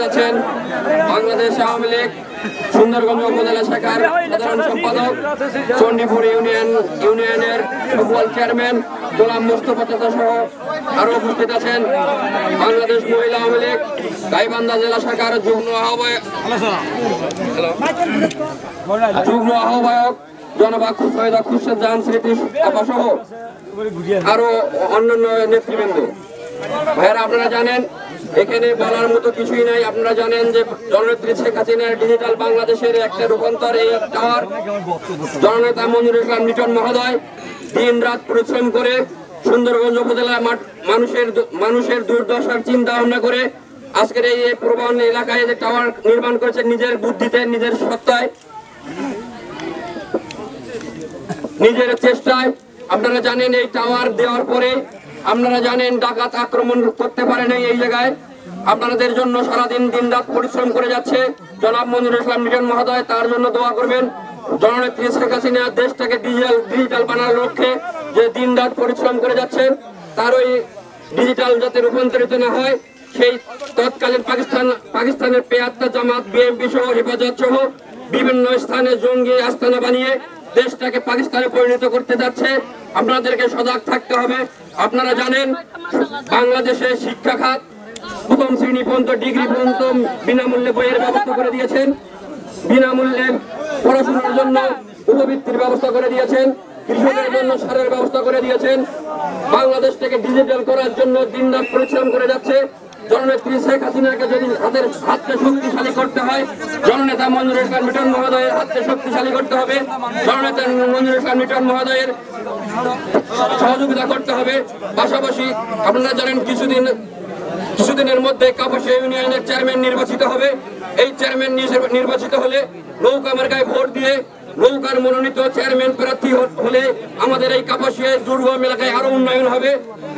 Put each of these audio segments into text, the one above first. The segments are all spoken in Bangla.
যাচ্ছেন বাংলাদেশ আওয়ামী লীগ সুন্দরগঞ্জ উপজেলা শাখার সাধারণ সম্পাদক, চণ্ডীপুর ইউনিয়নের ফুটবল চেয়ারম্যান গোলাম মোস্তফা চাচা সহ আরো উপস্থিত আছেন বাংলাদেশ মহিলা আওয়ামী লীগ গাইবান্ধা জেলা শাখার যুগ্ম আহ্বায়ক জনাব সৈয়দা খুরশেদ জাহান স্মৃতি আপা সহ আরো অন্যান্য নেতৃবৃন্দ। ভাইয়েরা, আপনারা জানেন এখানে বলার মতো কিছুই নাই। আপনারা জানেন যে জননেত্রী শেখ হাসিনার ডিজিটাল বাংলাদেশের একটা রূপান্তর এই টাওয়ার। জননেতা মনিরুল ইসলাম লিটন মহোদয় দিন রাত পরিশ্রম করে সুন্দরগঞ্জ উপজেলার মানুষের দুর্দশার চিন্তা ভাবনা করে আজকের এই প্রবণ এলাকায় যে টাওয়ার নির্মাণ করেছেন নিজের বুদ্ধিতে, নিজের সত্তায়, নিজের চেষ্টায়। আপনারা জানেন এই টাওয়ার দেওয়ার পরে আপনারা জানেন ডাকাত আক্রমণ করতে পারে নাই এই জায়গায়। আপনাদের জন্য সারাদিন দিন রাত পরিশ্রম করে যাচ্ছে জনাব মনিরুল ইসলাম লিটন মহোদয়। তার জন্য দোয়া করবেন। জননেত্রী শেখ হাসিনা দেশটাকে ডিজিটাল বানানোর লক্ষ্যে যে দিন রাত পরিশ্রম করে যাচ্ছেন, তার ওই ডিজিটাল যাতে রূপান্তরিত না হয় সেই তৎকালীন পাকিস্তানের পেয়াত্তা জামাত, বিএনপি সহ হেফাজত সহ বিভিন্ন স্থানে জঙ্গি আস্তানা বানিয়ে দেশটাকে পাকিস্তানে পরিণত করতে যাচ্ছে। আপনাদেরকে সজাগ থাকতে হবে। আপনারা জানেন বাংলাদেশে শিক্ষা খাত প্রথম শ্রেণী পর্যন্ত, ডিগ্রি পর্যন্ত বিনামূল্যে বইয়ের ব্যবস্থা করে দিয়েছেন, বিনামূল্যে পড়াশোনার জন্য উপবৃত্তির ব্যবস্থা করে দিয়েছেন, কৃষকের জন্য সারের ব্যবস্থা করে দিয়েছেন। বাংলাদেশ থেকে ডিজিটাল করার জন্য দিনরাত পরিশ্রম করে যাচ্ছে। জননেত্রী শেখ হাসিনাকে যদি হাতকে শক্তিশালী করতে হয়, জননেতা মনিরুল ইসলাম লিটন মহোদয়ের হাতকে শক্তিশালী করতে হবে। জননেতা মনিরুল ইসলাম লিটন মহোদয়ের সহযোগিতা করতে হবে। পাশাপাশি আপনারা জানেন কিছুদিনের মধ্যে কাপাসিয়া ইউনিয়নের চেয়ারম্যান নির্বাচিত হবে। এই চেয়ারম্যান নির্বাচিত হলে নৌকা মার্কায় ভোট দিয়ে নৌকার মনোনীত চেয়ারম্যান প্রার্থী হলে আমাদের এই কাপাসিয়া দুর্গম এলাকায় আরো উন্নয়ন হবে।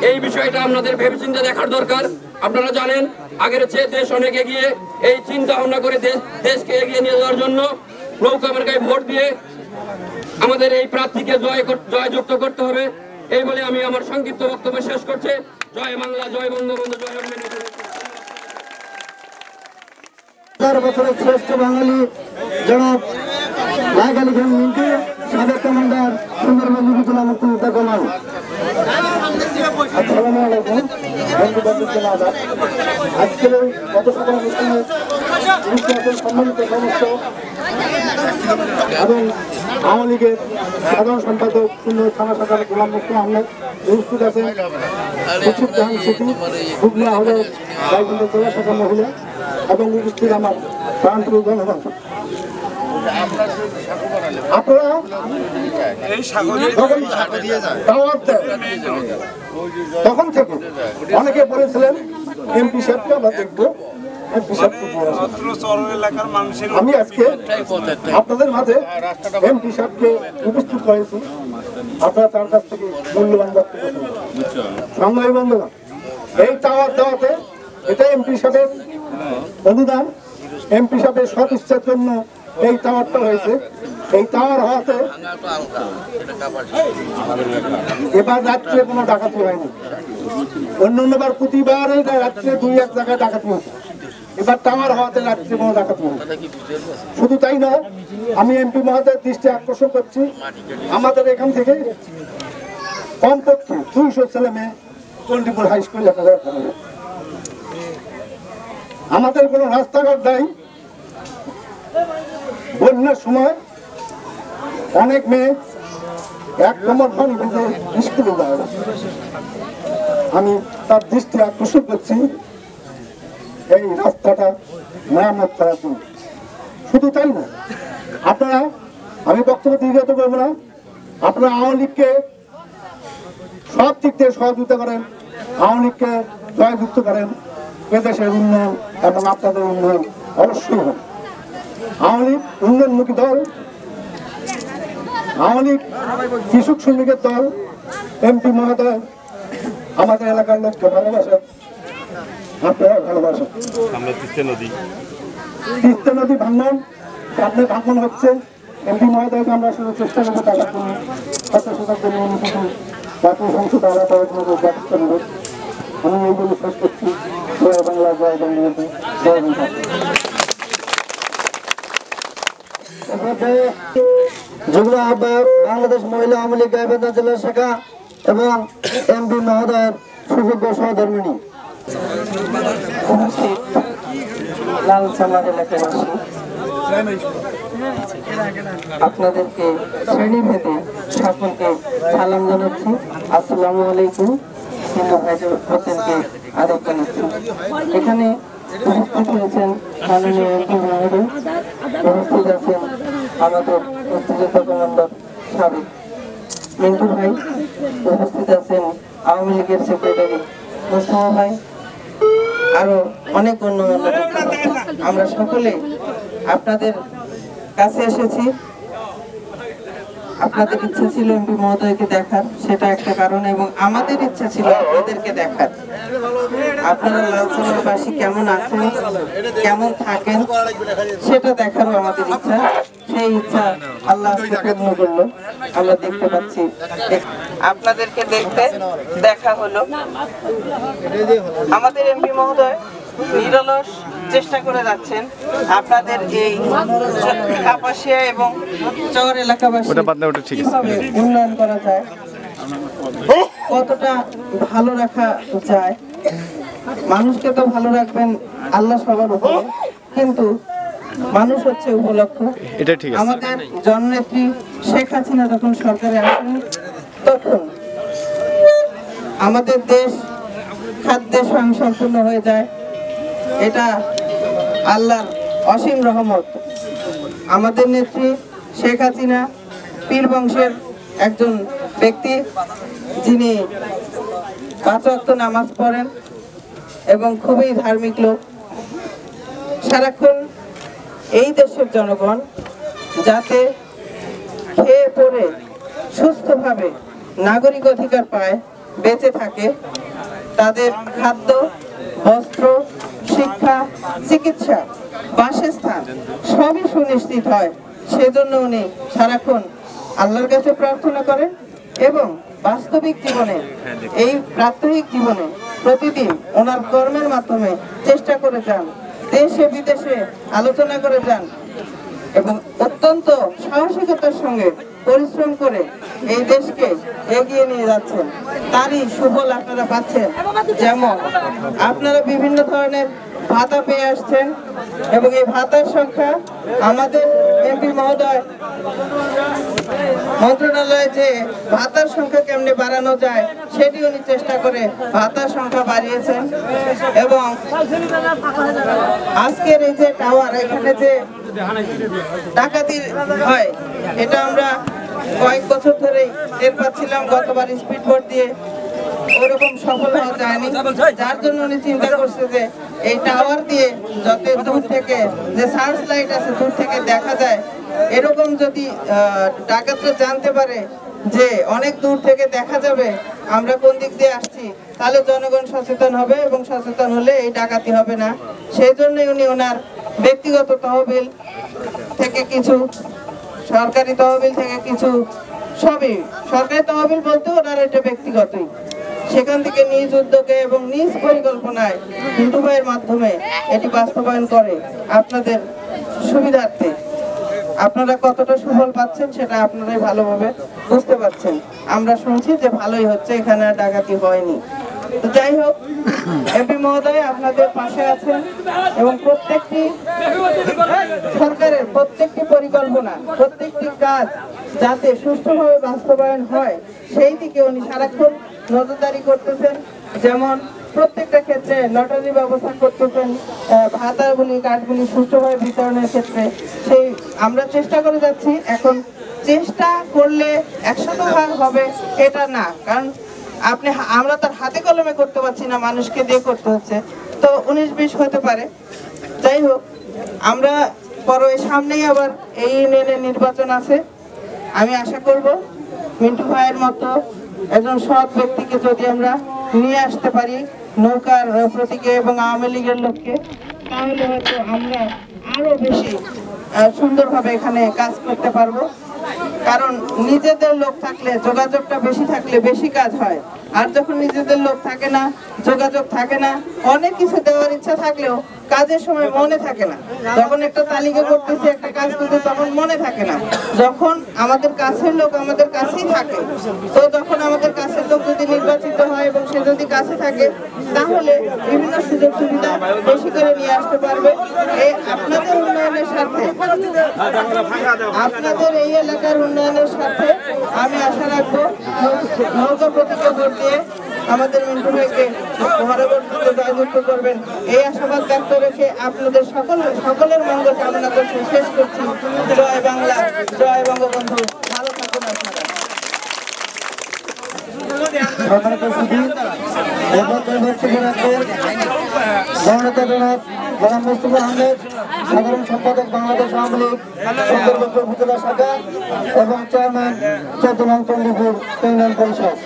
এই বিষয়টা আপনাদের ভেবেচিন্তে দেখার দরকার। আপনারা জানেন আগের চেয়ে দেশ অনেক এগিয়ে। এই চিন্তা ভাবনা করে দেশকে এগিয়ে নিয়ে যাওয়ার জন্য নৌকা মার্কায় ভোট দিয়ে আমাদের এই প্রার্থীকে জয়যুক্ত করতে হবে। এই বলে আমি আমার সংক্ষিপ্ত বক্তব্য শেষ করছি। জয় বাংলা, জয় বঙ্গবন্ধু, জয় বছরের শ্রেষ্ঠ বাঙালি জনাব লাইক আলী খান মিন্টু, সাবেক কমান্ডার সুন্দরবন উপজেলা মুক্তিযোদ্ধা কমাল। আসসালামু আলাইকুম বন্ধু-বান্ধব। আজকের গত সকাল অনুষ্ঠানে সম্মানিত সমস্ত এবং আওয়ামী লীগের সাধারণ সম্পাদক সুন্দর থানা শাখার গোলাম মোস্তফা আহমেদ উপস্থিত আছেন, খুরশেদ জাহান স্মৃতি হুগলি আহ্বায়ক গাইবান্ধা জেলা শাখা মহিলা এবং উপস্থিত আমার প্রাণপ্রিয় জনগণ। আপনারা তখন থেকে অনেকে বলেছিলেন এমপি সাহেবকে আমরা দেখবো, আমি আজকে আপনাদের মাঝে এমপি সাহেবকে উপস্থিত করেছি। আপনারা তার কাছ থেকে মূল্যবান বক্তব্য সংগ্রামী বন্ধুগণ, এই টাওয়ার দেওয়াতে এটা এমপি সাহেবের অনুদান, এমপি সাহেবের সৎ ইচ্ছার জন্য এই টাওয়ারটা হয়েছে। এই টাওয়ার হওয়াতে এবার রাত্রে কোনো ডাকাতি হয়নি। অন্যবার প্রতিবার রাত্রে 2-1 জায়গায় ডাকাতি হতো, এবার টাওয়ার হওয়াতে রাত্রে কোনো ডাকাতি হয়নি। শুধু তাই নয়, আমি এমপি মহোদয়ের দৃষ্টি আকর্ষণ করছি, আমাদের এখান থেকে কমপক্ষে 200 ছেলে মেয়ে চণ্ডীপুর হাই স্কুল লেখাপড়া করে। আমাদের কোনো রাস্তাঘাট নাই। বন্যার সময় অনেক মেয়ে এক নম্বর পানি ভিজে স্কুলে যায়। আমি তার দৃষ্টি আকর্ষণ করছি এই রাস্তাটা মেরামত করার জন্য। শুধু তাই না, আপনারা, আমি বক্তব্য দীর্ঘায়িত করবো না, আপনারা আওয়ামী লীগকে সব দিক থেকে সহযোগিতা করেন, আওয়ামী লীগকে জয়যুক্ত করেন। এদেশের উন্নয়ন এবং আপনাদের উন্নয়ন অবশ্যই হবে। আওয়ামী লীগ উন্নয়নমুখী দল, আওয়ামী লীগ কৃষক শ্রমিকের দল। এমপি মহোদয় আমাদের এলাকার লোককে ভালোবাসেন, আপনারা ভালোবাসেন। তিস্তা নদী ভাঙন, আপনার ভাঙন হচ্ছে। এমপি মহোদয়কে আমরা আসলে চেষ্টা করবো টাকার জন্য, সচেতনার জন্য জাতীয় সংসদ আলাদা ব্যবস্থা নেব। আমি এইগুলো শেষ করছি। জয় বাংলা, জয় বঙ্গবন্ধু, জয় বাংলা। যুগ্ম আহ্বায়ক বাংলাদেশ মহিলা আওয়ামী লীগ গাইবান্ধা জেলা শাখা এবং এমপি মহোদয়ের সুযোগ্য সহধর্মিণী, লাল সামাজ এলাকাবাসী, আপনাদেরকে শ্রেণীভেদে সকলকে সালাম জানাচ্ছি। আসসালামু আলাইকুম। হিন্দু ভাইদেরকে আদব জানাচ্ছি। এখানে উপস্থিত হয়েছেন মাননীয় এমপি মহোদয়, উপস্থিত আছেন আমাদের মুক্তিযোদ্ধা কমান্ডার সাবেক মিন্টু ভাই, উপস্থিত আছেন আওয়ামী লীগের সেক্রেটারি মোস্তফা ভাই, আরো অনেক গণ্যমান্য ব্যক্তি। আমরা সকলে আপনাদের কাছে এসেছি। আপনাদের ইচ্ছা ছিল এমপি মহোদয়কে দেখার, সেটা একটা কারণ, এবং আমাদের ইচ্ছা ছিল আপনাদেরকে দেখার। আপনারা লালসামাবাসী কেমন আছেন, কেমন থাকেন, সেটা দেখারও আমাদের ইচ্ছা। সেই ইচ্ছা আল্লাহ পূর্ণ করলো, আমরা দেখতে পাচ্ছি। আপনাদেরকে দেখা হলো। আমাদের এমপি মহোদয় নিরলস চেষ্টা করে যাচ্ছেন আপনাদের এই কাপাসিয়া এবং চর এলাকাবাসী কিভাবে উন্নয়ন করা যায়, কতটা ভালো রাখা যায়। মানুষকে তো ভালো রাখবেন আল্লাহ সবার উপরে, কিন্তু মানুষ হচ্ছে উপলক্ষ। আমাদের জননেত্রী শেখ হাসিনা যখন সরকারে আসেন, তখন আমাদের দেশ খাদ্যে স্বয়ংসম্পূর্ণ হয়ে যায়। এটা আল্লাহর অসীম রহমত। আমাদের নেত্রী শেখ হাসিনা পীর বংশের একজন ব্যক্তি, যিনি 5 ওয়াক্ত নামাজ পড়েন এবং খুবই ধার্মিক লোক। সারাক্ষণ এই দেশের জনগণ যাতে খেয়ে পড়ে সুস্থভাবে নাগরিক অধিকার পায়, বেঁচে থাকে, তাদের খাদ্য, বস্ত্র, শিক্ষা, চিকিৎসা, বাসস্থান সবই সুনিশ্চিত হয়, সেজন্য উনি সারাক্ষণ আল্লাহর কাছে প্রার্থনা করেন এবং বাস্তবিক জীবনে, এই প্রাত্যহিক জীবনে প্রতিদিন ওনার কর্মের মাধ্যমে চেষ্টা করে যান, দেশে বিদেশে আলোচনা করে যান এবং অত্যন্ত সাহসিকতার সঙ্গে পরিশ্রম করে এই দেশকে এগিয়ে নিয়ে যাচ্ছেন। তারই সুফল আপনারা পাচ্ছেন। যেমন আপনারা বিভিন্ন ধরনের ভাতা পেয়ে আসছেন এবং এই ভাতার সংখ্যা আমাদের এমপি মহোদয় মন্ত্রণালয়ে যে ভাতার সংখ্যা কেমনে বাড়ানো যায় সেটি উনি চেষ্টা করে ভাতার সংখ্যা বাড়িয়েছেন। এবং আজকের এই যে টাওয়ার, এখানে যে ডাকাতি হয়, এটা আমরা কয়েক বছর ধরেই টের পাচ্ছিলাম। গতবার স্পিড বোট দিয়ে ওরকম সফল হওয়া যায়নি, যার জন্য উনি চিন্তা করছে যে এই টাওয়ার দিয়ে যত দূর থেকে যে সার্চ লাইট আছে দূর থেকে দেখা যায়, এরকম যদি ডাকাতরা জানতে পারে যে অনেক দূর থেকে দেখা যাবে আমরা কোন দিক দিয়ে আসছি, তাহলে জনগণ সচেতন হবে এবং সচেতন হলে এই ডাকাতি হবে না। সেই জন্যই উনি ওনার ব্যক্তিগত তহবিল থেকে কিছু, সরকারি তহবিল থেকে কিছু, সবই সরকারি তহবিল বলতে ওনার এটা ব্যক্তিগতই, সেখান থেকে নিজ উদ্যোগে এবং নিজ পরিকল্পনায় হিন্দু ভাইয়ের মাধ্যমে এটি বাস্তবায়ন করে আপনাদের সুবিধার্থে। আপনারা কতটা সুফল পাচ্ছেন সেটা আপনারাই ভালোভাবে বুঝতে পারছেন। আমরা শুনছি যে ভালোই হচ্ছে, এখানে আর ডাকাতি হয়নি। তো যাই হোক, এমপি মহোদয় আপনাদের পাশে আছেন এবং প্রত্যেকটি সরকারের প্রত্যেকটি পরিকল্পনা, প্রত্যেকটি কাজ যাতে সুষ্ঠুভাবে বাস্তবায়ন হয় সেই দিকে উনি সারাক্ষণ নজরদারি করতেছেন। যেমন প্রত্যেকটা ক্ষেত্রে লটারি ব্যবস্থা করতেছেন, ভাতাগুলি, কার্ডগুলি সুষ্ঠুভাবে বিতরণের ক্ষেত্রে সেই আমরা চেষ্টা করে যাচ্ছি। এখন চেষ্টা করলে 100% হবে এটা না, কারণ আমরা তার হাতে কলমে করতে পারছি না, মানুষকে দিয়ে করতে হচ্ছে, তো 19-20 হতে পারে। যাই হোক, আমরা পরে সামনেই আবার এই ইউনিয়নের নির্বাচন আছে। আমি আশা করব মিন্টু ভাইয়ের মতো একজন সৎ ব্যক্তিকে যদি আমরা নিয়ে আসতে পারি নৌকার প্রতীকে এবং আওয়ামী লীগের লোককে, তাহলে হয়তো আমরা আরো বেশি সুন্দরভাবে এখানে কাজ করতে পারবো। কারণ নিজেদের লোক থাকলে, যোগাযোগটা বেশি থাকলে বেশি কাজ হয়। আর যখন নিজেদের লোক থাকে না, যোগাযোগ থাকে না, অনেক কিছু দেওয়ার ইচ্ছা থাকলেও কাজের সময় মনে থাকে না। যখন একটা তালিকা করতেছি, একটা কাজ করতে, তখন মনে থাকে না। যখন আমাদের কাছের লোক আমাদের কাছেই থাকে, তো যখন আমাদের কাছের লোক যদি নির্বাচিত হয় এবং সে যদি কাছে থাকে, তাহলে বিভিন্ন সুযোগ সুবিধা বেশি করে নিয়ে আসতে পারবে। এই আপনাদের উন্নয়নের স্বার্থে, আপনাদের এই এলাকার উন্নয়নের স্বার্থে আমি আশা রাখবো নৌকা প্রতীকে ভোট দিয়ে আমাদের মিন্টু ভাইকে পরবর্তীতে জয়যুক্ত করবেন, এই আশাবাদ ব্যক্ত রেখে আপনাদের সকলের মঙ্গল কামনা করতে শেষ করছি। জয় বাংলা, জয় বঙ্গবন্ধু, ভালো থাকুন আপনারা। সাধারণ সম্পাদক বাংলাদেশ আওয়ামী লীগ সুন্দরবন উপজেলা শাখা এবং চেয়ারম্যান 14 নং চণ্ডীপুর ইউনিয়ন পরিষদ।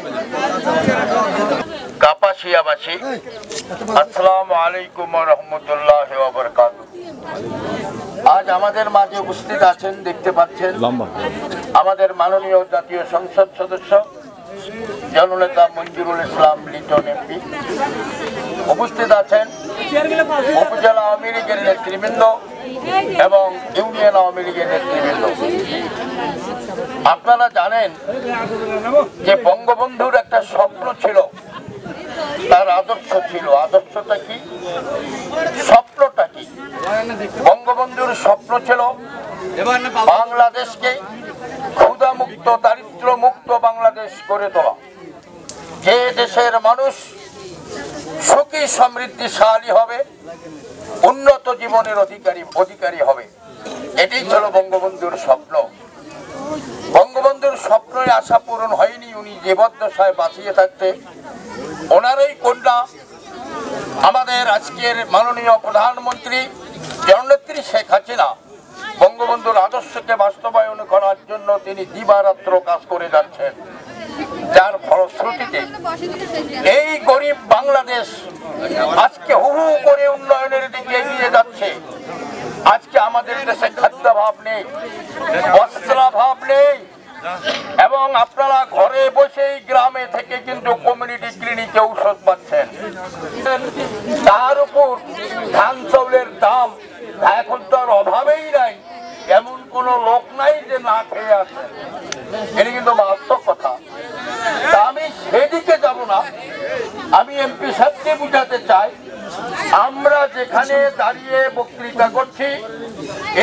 কাপাসিয়াবাসী, আসসালামু আলাইকুম ওয়া রাহমাতুল্লাহি ওয়া বারাকাতুহু। আজ আমাদের মাঝে উপস্থিত আছেন, দেখতে পাচ্ছেন আমাদের মাননীয় জাতীয় সংসদ সদস্য জননেতা মঞ্জুরুল ইসলাম লিটন এমপি, উপস্থিত আছেন উপজেলা আওয়ামী লীগের নেতৃবৃন্দ এবং ইউনিয়ন আওয়ামী লীগের নেতৃবৃন্দ। আপনারা জানেন যে বঙ্গবন্ধুর একটা স্বপ্ন ছিল, তার আদর্শ ছিল। আদর্শটা কি, স্বপ্নটা কি? বঙ্গবন্ধুর স্বপ্ন ছিল বাংলাদেশকে ক্ষুধা মুক্ত, দারিদ্র মুক্ত বাংলাদেশ করে তোলা, যে দেশের মানুষ সুখী সমৃদ্ধিশালী হবে, উন্নত জীবনের অধিকারী হবে। এটাই ছিল বঙ্গবন্ধুর স্বপ্ন। বঙ্গবন্ধুর স্বপ্নের আশা পূরণ হয়নি। উনি জীবদ্দশায় বাঁচিয়ে থাকতে ওনারই কন্যা আমাদের আজকের মাননীয় প্রধানমন্ত্রী জননেত্রী শেখ হাসিনা বঙ্গবন্ধুর আদর্শকে বাস্তবায়ন করার জন্য তিনি দিবারাত্র কাজ করে যাচ্ছেন, যার ফলশ্রুতিতে এই গরিব বাংলাদেশ আজকে হু হু করে উন্নয়নের দিকে এগিয়ে যাচ্ছে। আজকে আমাদের দেশে খাদ্যাভাব নেই, বস্ত্রাভাব নেই, এবং আপনারা ঘরে বসেই গ্রামে থেকে কিন্তু কমিউনিটি ক্লিনিকে ঔষধ পাচ্ছেন। তার উপর ধান চাউলের দাম এখন তো আর অভাবেই নাই, এমন কোন লোক নাই যে না খেয়ে আছে। এটা কিন্তু বাস্তব কথা। তা আমি সেদিকে যাব না, আমি এমপি সাহেবকে বুঝাতে চাই, আমরা যেখানে দাঁড়িয়ে বক্তৃতা করছি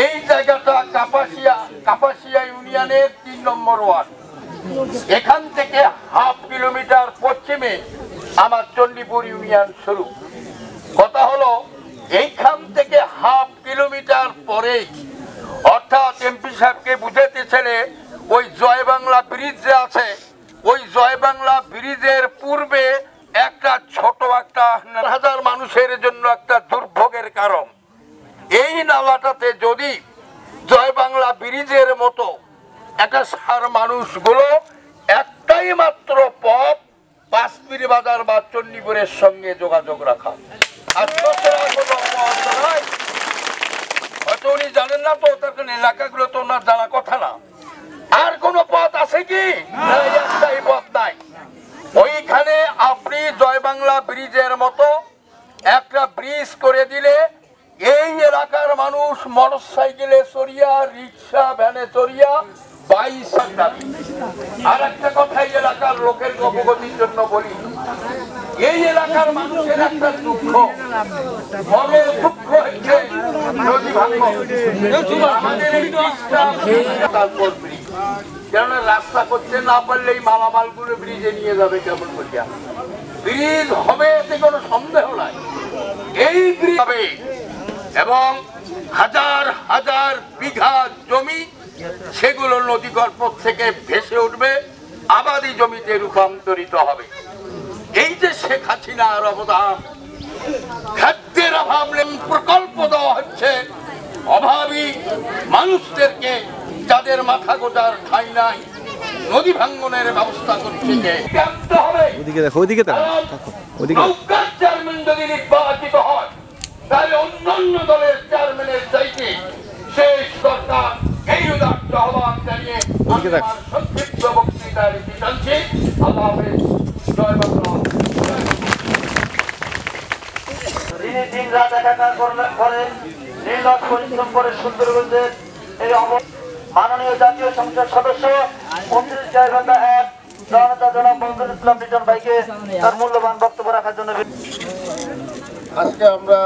এই জায়গাটা কাপাসিয়া ইউনিয়নের 3 নম্বর ওয়ার্ড। এখান থেকে হাফ কিলোমিটার পশ্চিমে আমার চণ্ডীপুর ইউনিয়ন শুরু। কথা হলো এইখান থেকে হাফ কিলোমিটার পরেই, অর্থাৎ এমপি সাহেবকে বুঝাতে ছেলে ওই জয় বাংলা ব্রিজ যে আছে, ওই জয় বাংলা ব্রিজের পূর্বে একটা ছোট একটা হাজার মানুষের জন্য একটা দুর্ভোগের কারণ। এই নালাটাতে যদি জয় বাংলা ব্রিজের মতো একটা সার মানুষগুলো একটাই মাত্র পথ, পাঁচপির বাজার বা চণ্ডীপুরের সঙ্গে যোগাযোগ রাখা, আর কোনো পথ নাই। হয়তো উনি জানেন না, তো তখন এলাকাগুলো তো ওনার জানা কথা না। আর কোন পথ আছে কি? একটাই পথ নাই। ওইখানে আপনি জয় বাংলা ব্রিজের মতো একটা ব্রিজ করে দিলে এই এলাকার মানুষ মোটর সাইকেলে চড়িয়া, রিক্সা ভ্যানে চড়িয়া 22 যাবে। আর একটা কথা এই এলাকার লোকের অবগতির জন্য বলি, এই এলাকার মানুষের একটা দুঃখ, বড় দুঃখ হচ্ছে নদী ভাঙ্গন। আমাদের এই কেননা রাস্তা করতে না পারলেই মালামাল গুলো ব্রিজে নিয়ে যাবে কেমন করিয়া? ব্রিজ হবে এতে কোনো সন্দেহ নাই। এই ব্রিজ হবে এবং হাজার হাজার বিঘা জমি সেগুলো নদী গর্ভ থেকে ভেসে উঠবে, আবাদি জমিতে রূপান্তরিত হবে। এই যে শেখ হাসিনার অবদান, খাদ্যের অভাব প্রকল্প দেওয়া হচ্ছে অভাবী মানুষদেরকে, যাদের মাথা গোজার ঠাঁই নাই, নদী ভাঙ্গনের ব্যবস্থা করছে। চেয়ারম্যান যদি নির্বাচিত হয় তাহলে অন্যান্য দলের চেয়ারম্যানের চাইতে শেষ সরকার এই উদাত্ত আহ্বান জানিয়ে সংক্ষিপ্ত বক্তৃতা রেখে টানছি। আল্লাহ হাফেজ। জয় বাংলা। একাকার করেন, নির্লজ পরিশ্রম করে সুন্দরগঞ্জের এই মাননীয় জাতীয় সংসদ সদস্য 29 জায়গাটা 1 জনতা জনাব বন্ধুল ইসলাম লিটন ভাইকে তার মূল্যবান বক্তব্য রাখার জন্য। আজকে আমরা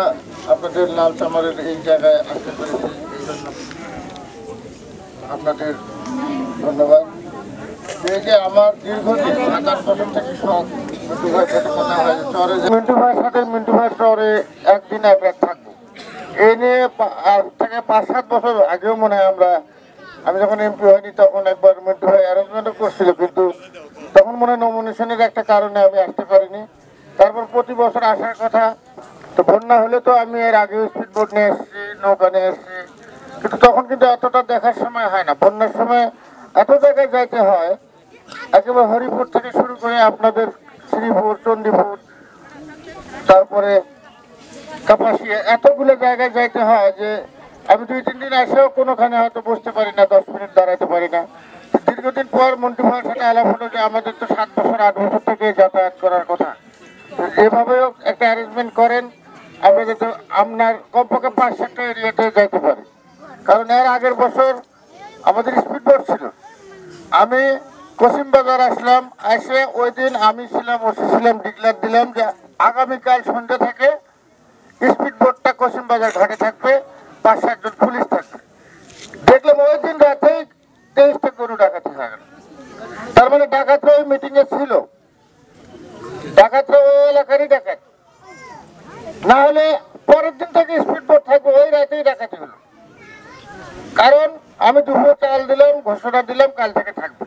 আপনাদের লাল চামারের এই জায়গায় আসতে পেরেছি, এই জন্য আপনাদের ধন্যবাদ। এই যে আমার দীর্ঘদিন 7-8 বছর থেকে শখ মিন্টু ভাইয়ের সাথে কথা হয়, চরে মিন্টু ভাইয়ের সাথে মিন্টু ভাইয়ের চরে একদিন এক রাত থাকবো, এই নিয়ে আজ থেকে 5-7 বছর আগেও মনে হয় আমি যখন এমপি হয়নি তখন একবার মিন্টু ভাই অ্যারেঞ্জমেন্টও করছিল, কিন্তু তখন মনে হয় নমিনেশনের একটা কারণে আমি আসতে পারিনি। তারপর প্রতি বছর আসার কথা। তো বন্যা হলে তো আমি এর আগে স্পিড বোট নিয়ে এসেছি, নৌকা নিয়ে এসেছি, কিন্তু তখন কিন্তু এতটা দেখার সময় হয় না। বন্যার সময় এত জায়গায় যাইতে হয়, একেবারে হরিপুর থেকে শুরু করে আপনাদের শ্রীপুর, চণ্ডীপুর, তারপরে কাপাসিয়া, এতগুলো জায়গায় যাইতে হয় যে আমি 2-3 দিন এসেও কোনোখানে হয়তো বসতে পারি না, 10 মিনিট দাঁড়াতে পারি না। দীর্ঘদিন পর মন্টু ভাইয়ের সাথে আলাপ হলো যে আমাদের তো 7 বছর 8 বছর থেকে যাতায়াত করার কথা, এভাবেও একটা অ্যারেঞ্জমেন্ট করেন আমরা যাতে আপনার কমপক্ষে 5-7টা এরিয়াতে যাইতে পারি। কারণ এর আগের বছর আমাদের স্পিড বোট ছিল, আমি কসিমবাজার আসলাম, এসে ওই দিন আমি ছিলাম, ওসি ছিলাম, ডিক্লার দিলাম যে আগামীকাল সন্ধ্যা থেকে স্পিড বোটটা কসিমবাজার ঘাটে থাকবে, 5-7 জন পুলিশ থাকবে। দেখলাম ওই দিন রাতেই 23টা গরু ডাকাতি হয়ে গেল। তার মানে ডাকাতরা ওই মিটিং এ ছিল, ডাকাতরা ওই এলাকারই ডাকাত, না হলে পরের দিন থেকে স্পিড বোট থাকবে, ওই রাতেই ডাকাতি হলো। কারণ আমি দুপুরে চাল দিলাম, ঘোষণা দিলাম কাল থেকে থাকবে।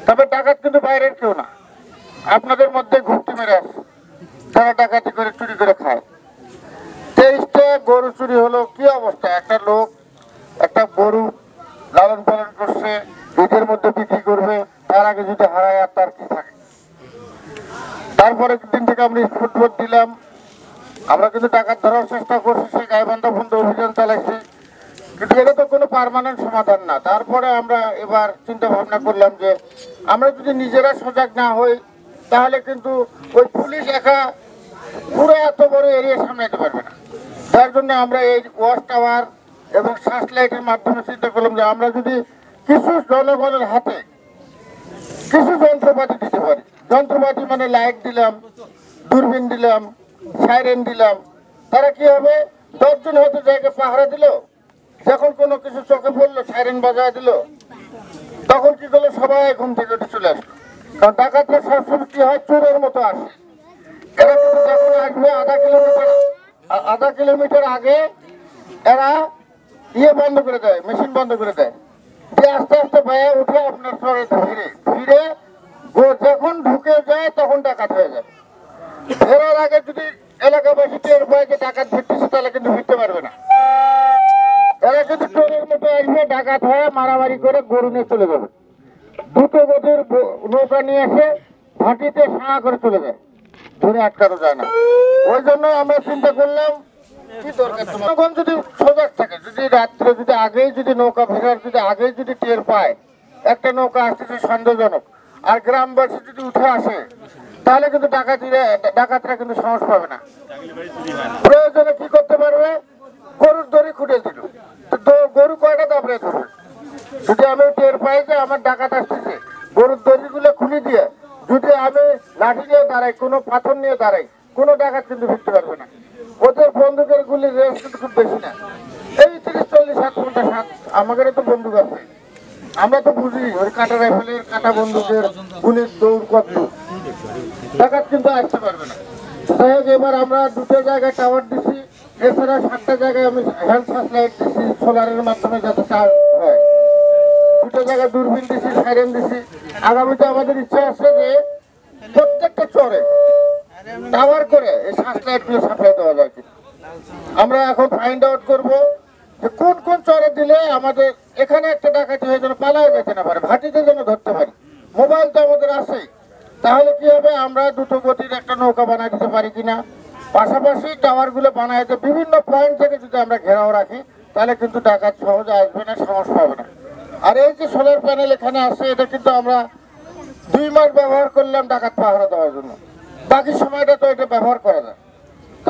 তবে ডাকাত কিন্তু বাইরের কেউ না, আপনাদের মধ্যে ঘুরতে মেরে আসে, তারা ডাকাতি করে চুরি করে খায়। 23টা গরু চুরি হলো, কি অবস্থা! একটা লোক একটা গরু লালন পালন করছে, ঈদের মধ্যে বিক্রি করবে, তার আগে যদি হারায় আর তার কি থাকে। তারপরে দিন থেকে আমরা ফুটবল দিলাম, আমরা কিন্তু ডাকাত ধরার চেষ্টা করছি, সেই গাইবান্ধা বন্ধ অভিযান চালাইছি, কিন্তু এটা তো কোনো পার্মানেন্ট সমাধান না। তারপরে আমরা এবার চিন্তা ভাবনা করলাম যে আমরা যদি নিজেরা সজাগ না হই তাহলে কিন্তু ওই পুলিশ একা পুরো এত বড় এরিয়া সামলাতে পারবে না। তার জন্য আমরা এই ওয়াচ টাওয়ার এবং সার্চ লাইটের মাধ্যমে চিন্তা করলাম যে আমরা যদি কিছু জনগণের হাতে কিছু যন্ত্রপাতি দিতে পারি, যন্ত্রপাতি মানে লাইট দিলাম, দূরবীন দিলাম, সাইরেন দিলাম, তারা কি হবে 10 জন হয়তো জায়গায় পাহারা দিল, যখন কোনো কিছু চোখে পড়লো সাইরেন বাজায় দিল, তখন কি করলো সবাই ঘুম থেকে উঠে চলে আসলো। কারণ ডাকাতরা সবসময় কি হয়, চোরের মতো আসে। এরা কিন্তু যখন আসবে আধা কিলোমিটার আগে এরা বন্ধ করে দেয়, মেশিন বন্ধ করে দেয়, দিয়ে আস্তে আস্তে বাইরে উঠে আপনার চরে ফিরে ফিরে যখন ঢুকে যায় তখন ডাকাত হয়ে যায়। ফেরার আগে যদি এলাকাবাসী টের পায় যে ডাকাত ফিরতেছে তাহলে কিন্তু ফিরতে পারবে না। এরা কিন্তু চোরের মতো আসবে, ডাকাত হয়ে মারামারি করে গরু নিয়ে চলে যাবে, দুটো গতির নৌকা নিয়ে এসে ভাটিতে সাঁড়া করে চলে যায়, ধরে আটকানো যায় না। ওই জন্য আমরা চিন্তা করলাম কি দরকার, জনগণ যদি সজাগ থাকে, যদি রাত্রে যদি আগেই যদি নৌকা ফেরার যদি আগেই যদি টের পায় একটা নৌকা আসতেছে সন্দেহজনক, আর গ্রামবাসী যদি উঠে আসে তাহলে কিন্তু ডাকাতরা কিন্তু সাহস পাবে না। প্রয়োজনে কি করতে পারবে, গরুর দড়ি খুঁটে দিল, তো গরু কয়টা দাবড়ে ধরবে। যদি আমি টের পাই যে আমার ডাকাত আসতেছে, গরুর দড়িগুলো খুলে দিয়ে যদি আমি লাঠি নিয়ে দাঁড়াই, কোনো পাথর নিয়ে দাঁড়াই, কোনো ডাকাত কিন্তু ফিরতে পারবে না। ওদের বন্দুকের গুলির রেস কিন্তু খুব বেশি না, এই 30-40 7-50 আমাদের তো বন্দুক আছে, আমরা তো বুঝি ওই কাঁটা রাইফেলের কাঁটা বন্দুকের গুলির দৌড় কত, ডাকাত কিন্তু আসতে পারবে না। যাই হোক, এবার আমরা 2টো জায়গায় টাওয়ার দিচ্ছি, এছাড়া 7টা জায়গায় আমি হেলথ সার্চ লাইট দিচ্ছি সোলারের মাধ্যমে যাতে চার্জ হয়, 2টো জায়গায় দূরবীন দিচ্ছি, সাইরেন দিচ্ছি। আগামীতে আমাদের ইচ্ছা আছে যে প্রত্যেকটা চরে টাওয়ার করে এই সার্চ লাইট গুলো সাপ্লাই দেওয়া যায়। আমরা এখন ফাইন্ড আউট করবো যে কোন কোন চরে দিলে আমাদের এখানে একটা ডাকাতি হয়ে যেন পালায় যেতে না পারে, ভাটিতে যেন ধরতে পারি। মোবাইল তো আমাদের আছে, তাহলে কি হবে, আমরা দুটো গতির একটা নৌকা বানাই দিতে পারি কিনা। পাশাপাশি টাওয়ার গুলো বানাই বিভিন্ন পয়েন্ট থেকে যদি আমরা ঘেরাও রাখি তাহলে কিন্তু ডাকাত সহজে আসবে না, সাহস পাবে না। আর এই যে সোলার প্যানেল এখানে আছে, এটা কিন্তু আমরা 2 মাস ব্যবহার করলাম ডাকাত পাহারা দেওয়ার জন্য, বাকি সময়টা তো এটা ব্যবহার করা যায়।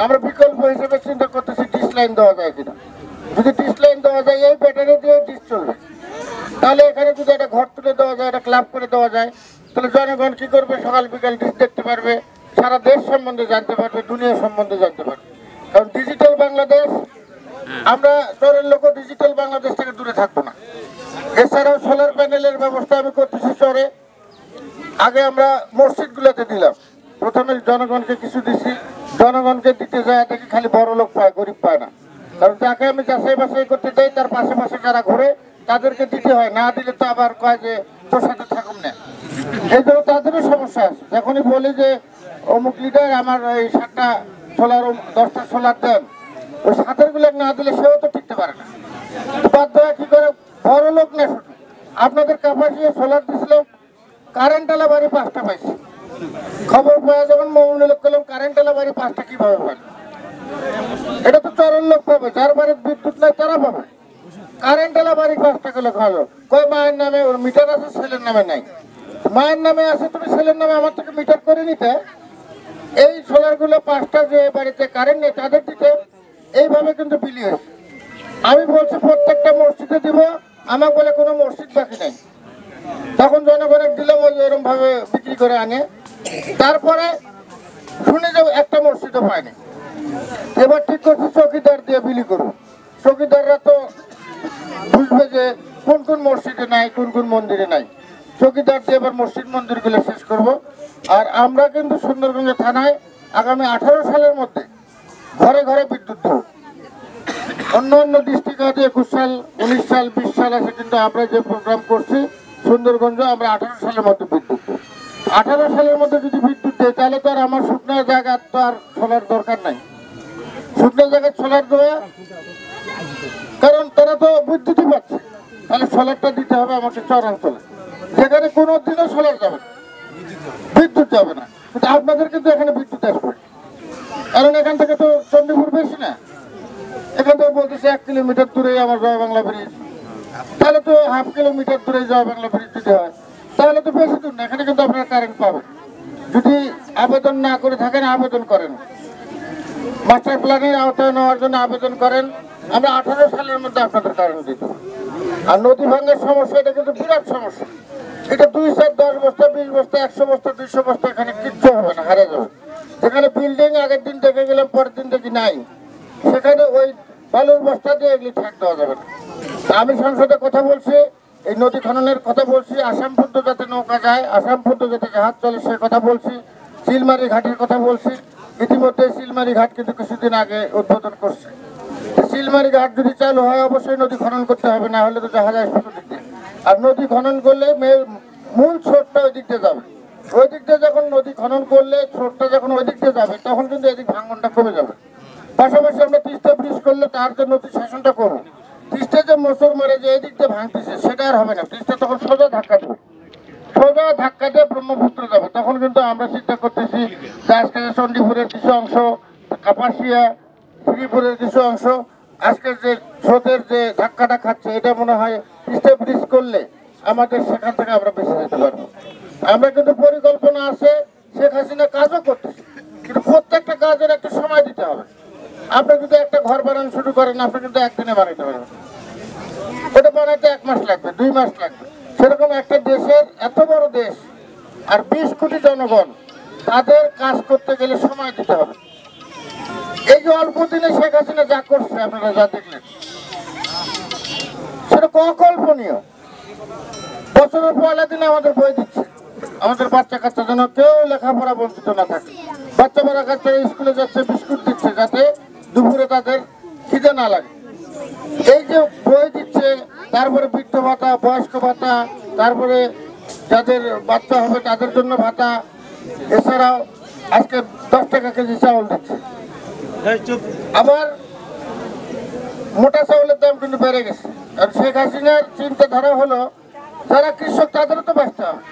আমরা বিকল্প হিসেবে চিন্তা করতেছি ডিশ লাইন দেওয়া যায় কিনা। যদি ডিশ লাইন দেওয়া যায়, এই ব্যাটারি দিয়ে ডিশ চলবে, তাহলে এখানে যদি একটা ঘর তুলে দেওয়া যায়, একটা ক্লাব করে দেওয়া যায়, তাহলে জনগণ কি করবে, সকাল বিকাল ডিশ দেখতে পারবে, সারা দেশ সম্বন্ধে জানতে পারবে, দুনিয়া সম্বন্ধে জানতে পারবে। কারণ ডিজিটাল বাংলাদেশ, আমরা চরের লোক ডিজিটাল বাংলাদেশ থেকে দূরে থাকবো না। এছাড়াও সোলার প্যানেলের ব্যবস্থা আমি করতেছি চরে। আগে আমরা মসজিদগুলোতে দিলাম, প্রথমে জনগণকে কিছু দিছি, জনগণকে দিতে যায় দেখি খালি বড় লোক পায়, গরিব পায় না। কারণ যাকে আমি যাচাই বাছাই করতে যাই, তার পাশে পাশে যারা ঘোরে তাদেরকে দিতে হয়, না দিলে তো আবার কয় যে তোর সাথে থাকুন না। এই জন্য তাদেরও সমস্যা আছে। যখনই বলি যে অমুক লিডার আমার এই 7টা সোলার 10টা সোলার দেন, ওই 7 গুলো না দিলে সেও তো টিকতে পারে না। বাধ্য হয়ে কি করে, বড় লোক না শুধু আপনাদের কাপাসিয়ে সোলার দিছিল, কারেন্ট আলা বাড়ি 5টা পাইছে। খবর পাওয়া যখন মৌমিনুল করলাম কারেন্ট আলা বাড়ি 5টা কিভাবে পাবে? এটা তো চরের লোক পাবে, যার বাড়ির বিদ্যুৎ নাই তারা পাবে। কারেন্ট আলা বাড়ি 5টা করে খাওয়ালো, কয় মায়ের নামে ওর মিটার আছে, ছেলের নামে নাই। মায়ের নামে আছে, তুমি ছেলের নামে আমার থেকে মিটার করে নিতে। এই সোলার গুলো 5টা যে বাড়িতে কারেন্ট নেই তাদের দিতে, এইভাবে কিন্তু বিলি হয়েছে। আমি বলছি প্রত্যেকটা মসজিদে দিব, আমার বলে কোনো মসজিদ বাকি নাই। তখন জনগণের দিলাম, ওই এরকম ভাবে বিক্রি করে আনে। তারপরে শুনে যে একটা মসজিদও পায়নি। এবার ঠিক করছি চৌকিদার দিয়ে বিলি করবো। চৌকিদাররা তো বুঝবে যে কোন কোন মসজিদে নাই, কোন কোন মন্দিরে নাই। চৌকিদার দিয়ে এবার মসজিদ মন্দিরগুলো শেষ করব। আর আমরা কিন্তু সুন্দরগঞ্জ থানায় আগামী 18 সালের মধ্যে ঘরে ঘরে বিদ্যুৎ দেবো। অন্য অন্য ডিস্ট্রিক্ট আছে 21 সাল, 19 সাল, 20 সাল আছে, কিন্তু আমরা যে প্রোগ্রাম করছি সুন্দরগঞ্জে আমরা 18 সালের মধ্যে বিদ্যুৎ দেবো। 18 সালের মধ্যে যদি বিদ্যুৎ দেয়, তাহলে তো আর আমার শুকনো জায়গার তো আর সোলার দরকার নাই। শুকনো জায়গায় সোলার দেওয়া, কারণ তারা তো বিদ্যুৎই পাচ্ছে, তাহলে সোলারটা দিতে হবে আমাকে চরাঞ্চলে, যেখানে কোনো দিনও সোলার যাবে না, বিদ্যুৎ যাবে না। কিন্তু আপনাদের কিন্তু এখানে বিদ্যুৎ আসবে, কারণ এখান থেকে তো চণ্ডীপুর বেশি না, এখান থেকে বলতেছে 1 কিলোমিটার দূরে আমার জয় বাংলা ব্রিজ, তাহলে তো 1/2 কিলোমিটার দূরে জয় বাংলা ব্রিজ যদি হয়, তাহলে তো বেশি দূর না, এখানে কিন্তু আপনারা কারেন্ট পাবেন। যদি আবেদন না করে থাকেন, আবেদন করেন, মাস্টার প্ল্যানের আওতায় নেওয়ার জন্য আবেদন করেন। আমরা 18 সালের মধ্যে আপনাদের কারেন্ট দিতে। আর নদী ভাঙার সমস্যা, এটা কিন্তু বিরাট সমস্যা। এটা 2, 4, 10 বস্তা, 20 বস্তা, 100 বস্তা, 200 বস্তা এখানে কিচ্ছু হবে না, হারিয়ে যাবে। সেখানে বিল্ডিং আগের দিন দেখে গেলাম, পরের দিন দেখি নাই, সেখানে ওই বালুর বস্তা দিয়ে এগুলি ঠেক দেওয়া যাবে না। আমি সংসদে কথা বলছি, এই নদী খননের কথা বলছি, আসাম পর্যন্ত যাতে নৌকা যায়, আসাম পর্যন্ত যাতে জাহাজ চলে সে কথা বলছি, চিলমারি ঘাটের কথা বলছি। ইতিমধ্যে চিলমারি ঘাট কিন্তু কিছুদিন আগে উদ্বোধন করছে। চিলমারি ঘাট যদি চালু হয়, অবশ্যই নদী খনন করতে হবে, না হলে তো জাহাজ আসবে দিক দিয়ে। আর নদী খনন করলে মূল স্রোতটা ওই দিক দিয়ে যাবে। ওই দিক দিয়ে যখন নদী খনন করলে স্রোতটা যখন ওই দিক দিয়ে যাবে, তখন কিন্তু এদিক ভাঙনটা কমে যাবে। পাশাপাশি আমরা তিস্তা ব্রিজ করলে তার যে নদী শাসনটা করবো, তিস্তা যে মোচর মারে যে এদিক দিয়ে ভাঙতেছে, সেটা আর হবে না। তিস্তা তখন সোজা ধাক্কা দেবে, সোজা ধাক্কা দিয়ে ব্রহ্মপুত্র যাবে। তখন কিন্তু আমরা চিন্তা করতেছি যে আজকে চণ্ডীপুরের কিছু অংশ, কাপাসিয়া, শ্রীপুরের কিছু অংশ আজকের যে স্রোতের যে ধাক্কাটা খাচ্ছে, এটা মনে হয় তিস্তা ব্রিজ করলে আমাদের সেখান থেকে আমরা বেঁচে যেতে পারবো। আমরা কিন্তু পরিকল্পনা আছে, শেখ হাসিনা কাজও করতেছে, কিন্তু প্রত্যেকটা কাজের একটা সময় দিতে হবে। আপনি যদি একটা ঘর বানানো শুরু করেন, আপনি কিন্তু একদিনে বানাইতে পারবেন, ওটা বানাইতে 1 মাস লাগবে, 2 মাস লাগবে। সেরকম একটা দেশের, এত বড় দেশ আর 20 কোটি জনগণ, তাদের কাজ করতে গেলে সময় দিতে হবে। এই যে অল্প দিনে শেখ হাসিনা যা করছে, আপনারা যা দেখলেন, সেটা অকল্পনীয়। বছরের পয়লা দিনে আমাদের বই দিচ্ছে, আমাদের বাচ্চা কাচ্চা যেন কেউ লেখাপড়া বঞ্চিত না থাকে। বাচ্চা কাচ্চারা স্কুলে যাচ্ছে, বিস্কুট দিচ্ছে যাতে দুপুরে তাদের খিদে না লাগে। এই যে বই দিচ্ছে, তারপরে বৃদ্ধ ভাতা, বয়স্ক ভাতা, তারপরে যাদের বাচ্চা হবে তাদের জন্য ভাতা, এছাড়াও আজকে 10 টাকা কেজি চাউল দিচ্ছে। আবার মোটা চাউলের দাম কিন্তু বেড়ে গেছে। আর শেখ হাসিনার চিন্তাধারা হলো যারা কৃষক তাদেরও তো বাঁচতে হবে।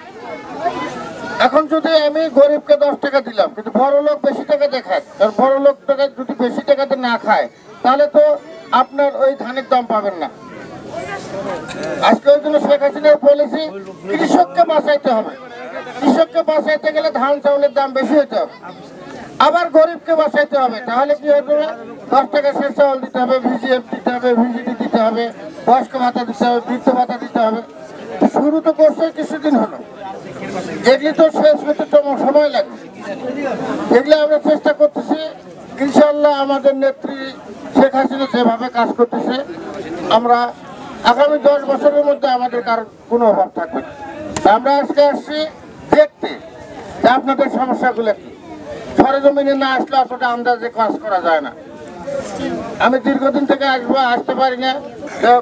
এখন যদি আমি গরিবকে 10 টাকা দিলাম, কিন্তু বড় লোক বেশি টাকা দেখায়, আর বড় লোক টাকা যদি বেশি টাকাতে না খায়, তাহলে তো আপনার ওই ধানের দাম পাবেন না। আজকে ওই জন্য শেখ হাসিনার পলিসি, কৃষককে বাঁচাইতে হবে। কৃষককে বাঁচাইতে গেলে ধান চাউলের দাম বেশি হতে হবে। আবার গরিবকে বাঁচাইতে হবে, তাহলে কি হবে? 10 টাকা শেষ চাউল দিতে হবে, ভিজিএফ দিতে হবে, ভিজিডি দিতে হবে, বয়স্ক ভাতা দিতে হবে, বৃদ্ধ ভাতা দিতে হবে। শুরু তো করছে কিছুদিন হলো, এগুলি তো শেষ হতে তো সময় লাগবে। এগুলো আমরা চেষ্টা করতেছি, ইনশাআল্লাহ আমাদের নেত্রী শেখ হাসিনা যেভাবে কাজ করতেছে, আমরা আগামী 10 বছরের মধ্যে আমাদের কারোর কোনো অভাব থাকবে না। আমরা আজকে আসছি দেখতে যে আপনাদের সমস্যাগুলো কি। সরেজমিনে না আসলে অতটা আন্দাজে কাজ করা যায় না। আমি দীর্ঘদিন থেকে আসতে পারি না,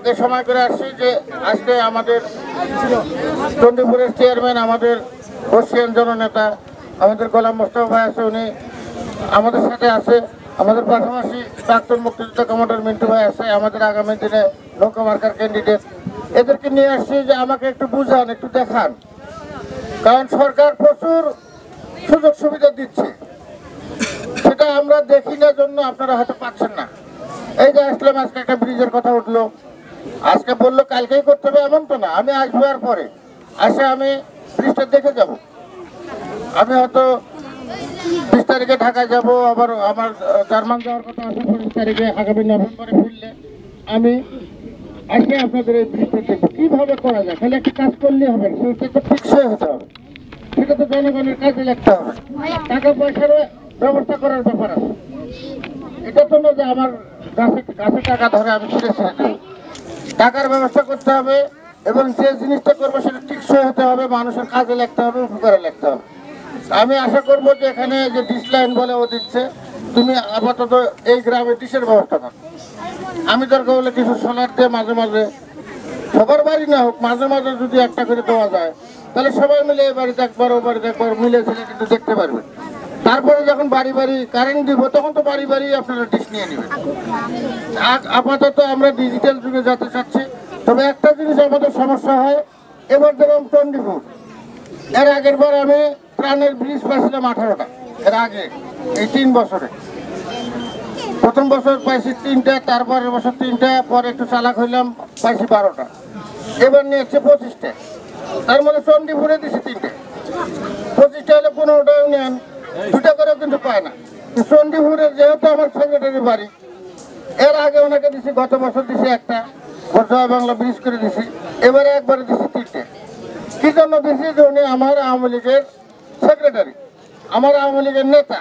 এই সময় করে আসছি যে আজকে আমাদের চণ্ডীপুরের চেয়ারম্যান, আমাদের বর্ষিয়ান জননেতা আমাদের গোলাম মোস্তফা ভাই আছে, উনি আমাদের সাথে আছে। আমাদের পাশাপাশি প্রাক্তন মুক্তিযোদ্ধা কমান্ডার মিন্টু ভাই আছে, আমাদের আগামী দিনে নৌকা মার্কার ক্যান্ডিডেট। এদেরকে নিয়ে আসছি যে আমাকে একটু বুঝান, একটু দেখান, কারণ সরকার প্রচুর সুযোগ সুবিধা দিচ্ছে, সেটা আমরা দেখি না জন্য আপনারা হয়তো পাচ্ছেন না। এই যে আসলাম, আজকে একটা ব্রিজের কথা উঠলো, আজকে বললো কালকেই করতে হবে এমন তো না। আমি আসবো আর পরে আসে আমি ব্রিজটা দেখে যাব। আমি হয়তো 20 তারিখে ঢাকায় যাব, আবার আমার জার্মান যাওয়ার কথা আছে 25 তারিখে, আগামী নভেম্বরে ফিরলে আমি আসে আপনাদের এই ব্রিজটা দেখবো কিভাবে করা যায়। খালি একটা কাজ করলেই হবে, সেটা তো ফিক্সই হতে হবে, সেটা তো জনগণের কাজে লাগতে হবে। টাকা পয়সারও ব্যবস্থা করার ব্যাপার আছে। এটা তো না যে আমার গাছে টাকা ধরে আমি ছেড়ে ছেড়ে দেবো। টাকার ব্যবস্থা করতে হবে এবং যে জিনিসটা করবো সেটা টিকসই হতে হবে, মানুষের কাজে লাগতে হবে, উপকারে লাগতে হবে। আমি আশা করবো যে এখানে যে ডিশ লাইন বলে ও দিচ্ছে, তুমি আপাতত এই গ্রামে ডিশের ব্যবস্থা করো। আমি দরকার হলে কিছু সোলার দিয়ে মাঝে মাঝে, সবার বাড়ি না হোক, মাঝে মাঝে যদি একটা করে দেওয়া যায়, তাহলে সবাই মিলে এই বাড়িতে একবার ও বাড়িতে একবার মিলে ছেলে কিন্তু দেখতে পারবে। তারপরে যখন বাড়ি বাড়ি কারেন্ট দিব, তখন তো বাড়ি বাড়ি আপনারা ডিশ নিয়ে নেবেন। আপাতত আমরা ডিজিটাল যুগে যেতে চাচ্ছি। তবে একটা জিনিস আমাদের সমস্যা হয়, এবার যেরকম চণ্ডীপুর, এর আগের বার আমি প্রাণের ব্রিজ পাইছিলাম 18টা, এর আগে এই 3 বছরে। প্রথম বছর পাইছি 3টা, তারপরের বছর 3টা, পরে একটু চালাক হইলাম পাইছি 12টা, এবার নিয়েছে 25টা। তার মধ্যে চণ্ডীপুরে দিছি 3টে, 25টা হলে 15টা ইউনিয়ন, 2টা করেও কিন্তু পায় না। চণ্ডীপুরে যেহেতু আমার সেক্রেটারি বাড়ি, এর আগে ওনাকে দিছি, গত বছর দিছি একটা, জয় বাংলা ব্রিজ করে দিছি, এবারে একবারে দিছি 3টে। কি জন্য দিছি? যে উনি আমার আওয়ামী লীগের সেক্রেটারি, আমার আওয়ামী লীগের নেতা,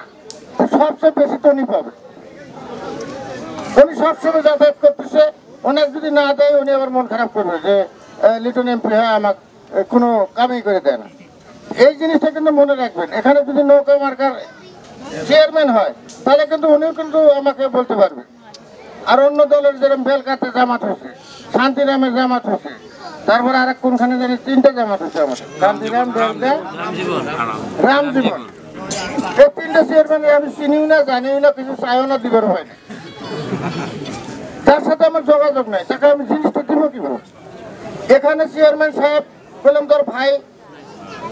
সবচেয়ে বেশি তো উনি পাবে। উনি সবসময় যাতায়াত করতেছে, ওনাকে যদি না দেয় উনি আবার মন খারাপ করবে যে লিটন এমপি হয় আমাকে কোনো কামই করে দেয় না। এই জিনিসটা কিন্তু মনে রাখবেন। এখানে যদি নৌকা মার্কার চেয়ারম্যান হয়, তাহলে কিন্তু উনিও কিন্তু আমাকে বলতে পারবে। আর অন্য দলের যেরকম বেলকাতে জামাত হয়েছে, শান্তিরামে জামাত হয়েছে, তারপরে আর কোনখানে জানি 3টে জামাত হয়েছে আমাদের, শান্তিরাম, বেলকা, রামজীবন। এই 3টে চেয়ারম্যান আমি চিনিও না, জানিও না, কিছু চাইও না, দিবার হয় না। তার সাথে আমার যোগাযোগ নাই, তাকে আমি জিনিসটা দিব কিভাবে? এখানে চেয়ারম্যান সাহেব বললাম, তোর ভাই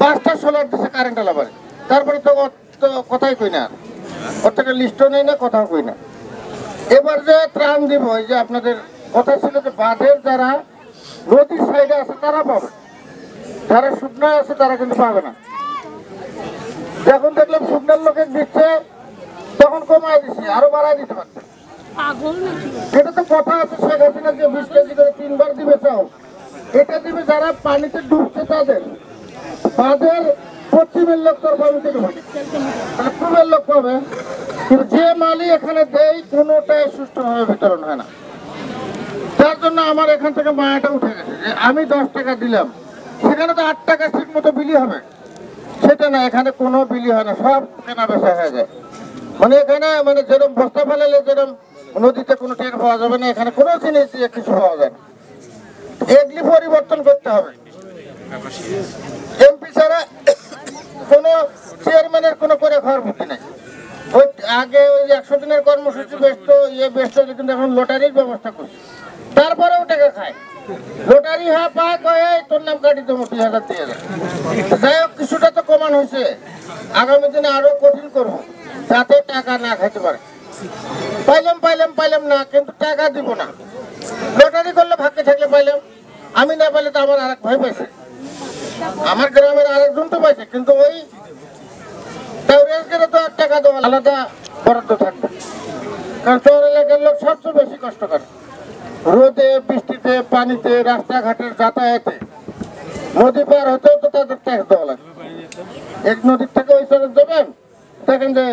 5টা সোলার দিচ্ছে কারেন্ট আলাবারে, তারপরে তো কথাই কই না, ওর থেকে লিস্টও নেই না, কথাও কই না। এবার যে ত্রাণ দিব, ওই যে আপনাদের কথা ছিল যে বাঁধের যারা নদীর সাইডে আছে তারা পাবে, যারা শুকনো আছে তারা কিন্তু পাবে না। যখন দেখলাম শুকনার লোকে দিচ্ছে, তখন কমায় দিচ্ছি, আরো বাড়ায় দিতে পারছে। এটা তো কথা আছে, শেখ হাসিনা যে 20 কেজি করে 3 বার দিবে চাও, এটা দিবে যারা পানিতে ডুবছে তাদের। বাঁধের পশ্চিমের লোক তোর পানি থেকে পাবে, পূর্বের লোক পাবে, কিন্তু যে মালই এখানে দেয় কোনোটাই সুষ্ঠুভাবে বিতরণ হয় না। যার জন্য আমার এখান থেকে মায়াটা উঠে গেছে যে আমি 10 টাকা দিলাম, সেখানে তো 8 টাকা ঠিক মতো বিলি হবে, সেটা না, এখানে কোনো বিলি হয় না, সব কেনা বেচা হয়ে যায়। মানে এখানে মানে যেরকম বস্তা ফেলালে যেরকম নদীতে কোনো টের পাওয়া যাবে না, এখানে কোনো জিনিস দিয়ে কিছু পাওয়া যায় না। এগুলি পরিবর্তন করতে হবে। এমপি ছাড়া কোনো চেয়ারম্যানের কোনো করে খাওয়ার বুদ্ধি নাই। ওই আগে ওই 100 দিনের কর্মসূচি ব্যস্ত কিন্তু এখন লটারির ব্যবস্থা করছে, তারপরেও টাকা খায়। লটারি পায় কয়ে তোর নাম কাটি দেবো 20,000 দিয়ে যায়। যাই হোক, কিছুটা তো কমান হয়েছে, আগামী দিনে আরো কঠিন করবো যাতে টাকা না খাইতে পারে। পাইলাম না, কিন্তু টাকা দিব না। লটারি করলে ভাগ্যে থাকলে পাইলাম, আমি না পাইলে তো আমার আরেক ভাই পাইছে, আমার গ্রামের আরেকজন তো পাইছে, কিন্তু ওই তাও রেলগেটে তো 1 টাকা দেওয়া আলাদা বরাদ্দ থাকবে, কারণ শহর এলাকার লোক সবচেয়ে বেশি কষ্ট করে রোদে বৃষ্টিতে পানিতে রাস্তাঘাটের যাতায়াতে। নদী পার হতেও তো তাদের ট্যাক্স দেওয়া লাগে। এক নদীর থেকে ওই সড়ক দেবেন, দেখেন যে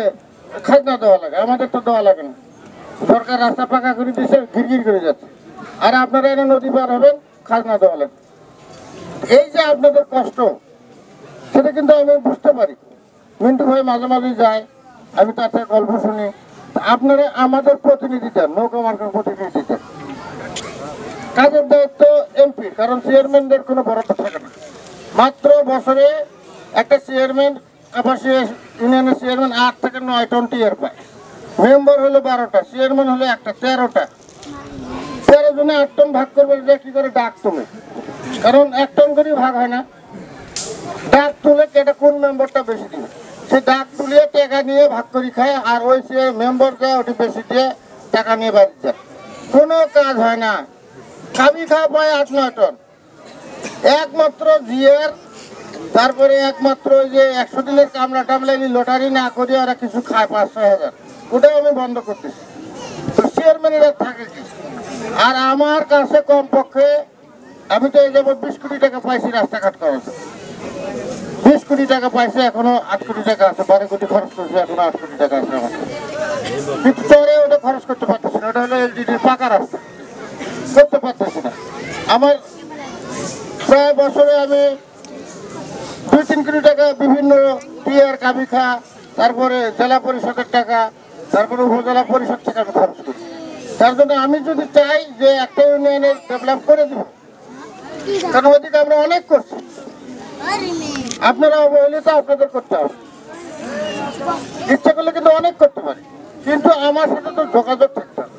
খাজনা দেওয়া লাগে, আমাদের তো দেওয়া লাগে না। সরকার রাস্তা পাকা করে দিচ্ছে, ঘিরঘির করে যাচ্ছে, আর আপনারা এনে নদী পার হবেন, খাজনা দেওয়া লাগে। এই যে আপনাদের কষ্ট, সেটা কিন্তু আমি বুঝতে পারি। মিন্টু ভাই মাঝে মাঝে যায়, আমি তার থেকে গল্প শুনি। আপনারা আমাদের প্রতিনিধি দেন, নৌকা মার্কের প্রতিনিধি দেন। কাজের দায়িত্ব এমপির, কারণ চেয়ারম্যানদের কোনো বরাদ্দ থাকে না। মাত্র বছরে একটা চেয়ারম্যান, আবাসিক ইউনিয়নের চেয়ারম্যান 8 থেকে 9 টন টিয়ার পায়। মেম্বার হলো 12টা, চেয়ারম্যান হলো একটা, 13টা। 13 জনে 8 টন ভাগ করবে, যে কি করে ডাক তুলে, কারণ 1 টন করে ভাগ হয় না। ডাক তুলে কেটে কোন মেম্বারটা বেশি দিবে, সে ডাক তুলিয়ে টাকা নিয়ে ভাগ করে খায়, আর ওই সে মেম্বার যায় ওটি বেশি দিয়ে টাকা নিয়ে বাড়ি যায়। কোনো কাজ হয় না, খাবি খাওয়া পায় 8-9 টন। একমাত্র জিয়ার, তারপরে একমাত্র ওই যে 100 দিনের কামলা টামলা লটারি না করি ওরা কিছু খায় 500 হাজার, ওটাও আমি বন্ধ করতেছি। তো চেয়ারম্যানেরা থাকে কি? আর আমার কাছে কমপক্ষে আমি তো এই যাবো 20 কোটি টাকা পাইছি রাস্তাঘাট করাতে। 20 কোটি টাকা পাইছে, এখনো 8 কোটি টাকা আছে, 12 কোটি খরচ করছে, এখনো 8 কোটি টাকা আছে আমার। কিন্তু চরে ওটা খরচ করতে পারতেছি না, ওটা হলো এলজিডির পাকা রাস্তা, করতে পারতেছি না। আমার প্রায় বছরে আমি 2-3 কোটি টাকা বিভিন্ন টিয়ার কাবিখা, তারপরে জেলা পরিষদের টাকা, তারপরে উপজেলা পরিষদ থেকে আমি খরচ করি। তার জন্য আমি যদি চাই যে একটা ইউনিয়নের ডেভেলপ করে দিব, কারণ ওদিকে আমরা অনেক করছি, আপনারা অবহেলিত, আপনাদের করতে হবে। ইচ্ছা করলে কিন্তু অনেক করতে পারি, কিন্তু আমার সাথে তো যোগাযোগ থাকতে হবে।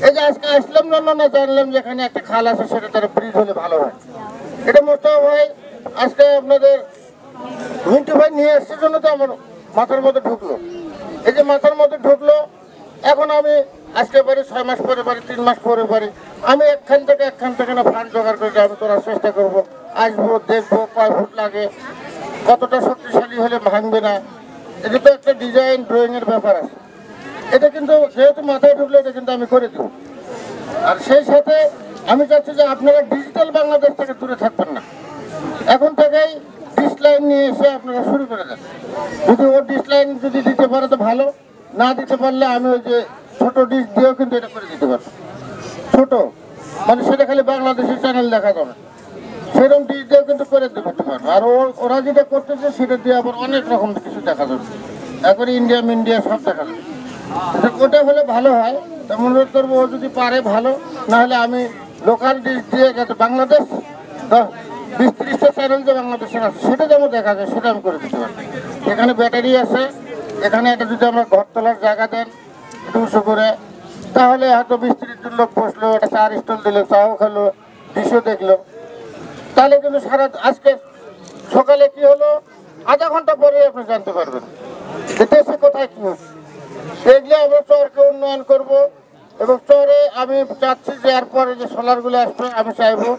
এই যে আজকে আসলাম না জানলাম যে এখানে একটা খাল আছে, সেটা তারা ব্রিজ হলে ভালো হয়। এটা মোস্তাফা ভাই আজকে আপনাদের মিন্টু ভাই নিয়ে আসছে জন্য তো আমার মাথার মধ্যে ঢুকলো। এই যে মাথার মধ্যে ঢুকলো, এখন আমি আজকে পারি, 6 মাস পরে পারি, 3 মাস পরে পারি, আমি একখান থেকে না ফান্ড জোগাড় করে আমি তোলার চেষ্টা করবো। আসবো, দেখবো কয় ফুট লাগে, কতটা শক্তিশালী হলে ভাঙবে না। এটা তো একটা ডিজাইন ড্রয়িং এর ব্যাপার আছে। এটা কিন্তু যেহেতু মাথায় ঢুকলো, এটা কিন্তু আমি করে দিব। আর সেই সাথে আমি চাচ্ছি যে আপনারা ডিজিটাল বাংলাদেশ থেকে দূরে থাকবেন না, এখন থেকেই ডিশ লাইন নিয়ে এসে আপনারা শুরু করে দেন। যদি ও ডিশ লাইন যদি দিতে পারে তো ভালো, না দিতে পারলে আমি ওই যে ছোট ডিশ দিয়েও কিন্তু এটা করে দিতে পারবো। ছোট মানে সেটা খালি বাংলাদেশের চ্যানেল দেখা যাবে, সেরকম ডিশ দিয়েও কিন্তু করে দিতে পারবো। আর ওরা যেটা করতেছে সেটা দিয়ে আবার অনেক রকম কিছু দেখা যাবে, একবারে ইন্ডিয়া সব দেখা যাবে। ওটা হলে ভালো হয়, তেমন অনুরোধ করবো, ও যদি পারে ভালো, না হলে আমি লোকাল ডিশ দিয়ে যাতে বাংলাদেশ 20-30টা চ্যানেল যে বাংলাদেশের আছে সেটা যেমন দেখা যায়, সেটা আমি করে দিতে পারি। এখানে ব্যাটারি আছে, এখানে একটা যদি আমরা ঘর তোলার জায়গা দেন একটু উঁচু করে, তাহলে হয়তো 20-30 জন লোক বসলো, একটা 4 স্টল দিলো, চাও খেলো, ডিশও দেখলো, তাহলে কিন্তু সারা আজকে সকালে কি হলো আধা ঘন্টা পরে আপনি জানতে পারবেন যে দেশে কোথায় কি হচ্ছে। এগুলো আমরা চরকে উন্নয়ন করব, এবং চরে আমি চাচ্ছি যে এরপরে যে সোলারগুলো আসবে, আমি চাইবো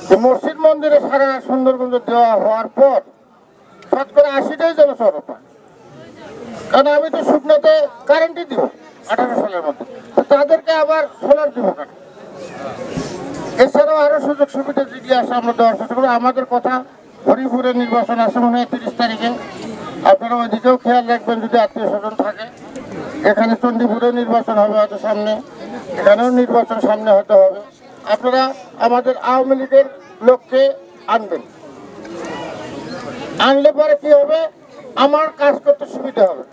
যে মসজিদ মন্দিরে সারা সুন্দরগঞ্জ দেওয়া হওয়ার পর শতকরা 80টাই যেন চর পায়। কারণ আমি তো শুকনোতে কারেন্টই দিব 18 সালের মধ্যে, তাদেরকে আবার সোলার দিব কেন? এছাড়াও আরো সুযোগ সুবিধা যদি আসে আমরা দেওয়ার চেষ্টা করবো। আমাদের কথা হরিপুরে নির্বাচন আছে মনে হয় 30 তারিখে, আপনারা ওইদিকেও খেয়াল রাখবেন যদি আত্মীয় স্বজন থাকে। এখানে চণ্ডীপুরে নির্বাচন হবে হয়তো সামনে, এখানেও নির্বাচন সামনে হতে হবে। আপনারা আমাদের আওয়ামী লীগের লোককে আনবেন, আনলে পরে কি হবে, আমার কাজ করতে সুবিধা হবে,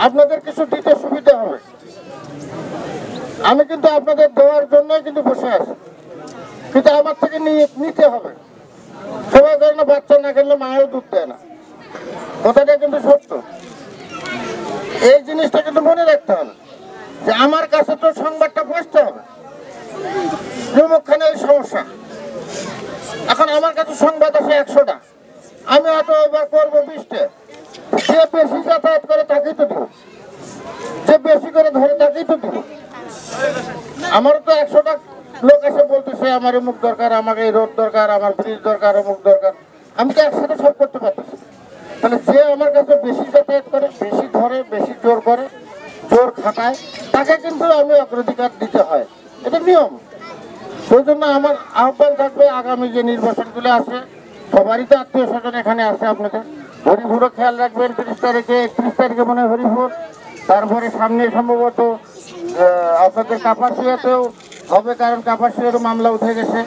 আপনাদের কিছু দিতে সুবিধা হবে। আমি কিন্তু আপনাদের দেওয়ার জন্যই কিন্তু বসে আছি, কিন্তু আমার থেকে নিতে হবে। সবাই করে না বাচ্চা না খেলে মায়ের দুধ দেয় না, কথাটা কিন্তু সত্য। এই জিনিসটা কিন্তু মনে রাখতে হবে যে আমার কাছে তো সংবাদটা পৌঁছতে হবে, যুবকখানে এই সমস্যা। এখন আমার কাছে সংবাদ আছে 100টা, আমি হয়তো এবার করবো 20টা। যে বেশি যাতায়াত করে তাকেই তো দিব, যে বেশি করে ধরে তাকেই তো দিব। আমারও তো 100টা লোক এসে বলতেছে আমার অমুক দরকার, আমার এই রোড দরকার, আমার ব্রিজ দরকার, অমুক দরকার। আমি তো একসাথে সব করতে পারতেছি, তাহলে যে আমার কাছে বেশি যাতায়াত করে, বেশি ধরে, বেশি জোর করে, জোর খাটায়, তাকে কিন্তু আমি অগ্রাধিকার দিতে হয়, এটা নিয়ম। সেই জন্য আমার আহ্বান থাকবে, আগামী যে নির্বাচনগুলো আছে, সবারই তো আত্মীয় স্বজন এখানে আছে, আপনাদের হরিপুরও খেয়াল রাখবেন। 30 তারিখে, 31 তারিখে মনে হয় হরিপুর, তারপরে সামনে সম্ভবত আপনাদের কাপাসিয়াতেও হবে, কারণ কাপাসিয়ারও মামলা উঠে গেছে।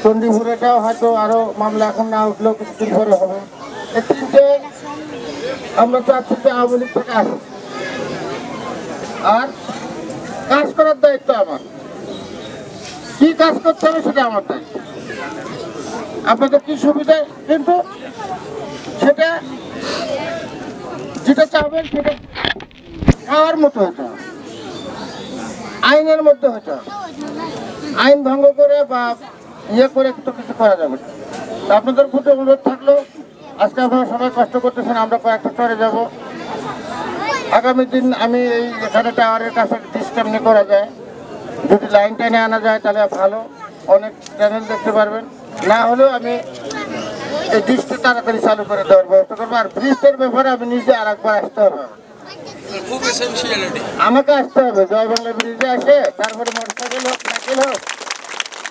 চণ্ডীপুরেটাও হয়তো আরো মামলা এখন না উঠলেও কিছুদিন পরে হবে। এই তিনটে আমরা চাচ্ছি যে আওয়ামী লীগ থেকে আসুক, আর কাজ করার দায়িত্ব আমার। কি কাজ করতে হবে সেটা আমার দায়িত্ব। আপনাদের কি সুবিধা, কিন্তু সেটা যেটা চাবেন সেটা খাওয়ার মতো হতে হবে, আইনের মধ্যে হতে হবে। আইন ভঙ্গ করে বা ইয়ে করে তো কিছু করা যাবে না। তা আপনাদের প্রতি অনুরোধ থাকলো, আজকে আপনারা সবাই কষ্ট করতেছেন, আমরা কয়েকটা চরে যাব। আগামী দিন আমি এই এখানে টাওয়ারের কাছে ডিসকানেক্ট করা যায়, যদি লাইন টাইনে আনা যায় তাহলে ভালো, অনেক চ্যানেল দেখতে পারবেন। না হলেও আমি এই ডিশটা তাড়াতাড়ি চালু করে দেওয়ার ব্যবস্থা করবো। আর ব্রিজের ব্যাপারে আমি নিজে আর একবার আসতে হবে, আমাকে আসতে হবে। জয় বাংলা ব্রিজে আসে, তারপরে মোটরসাইকেল হোক, সাইকেল হোক,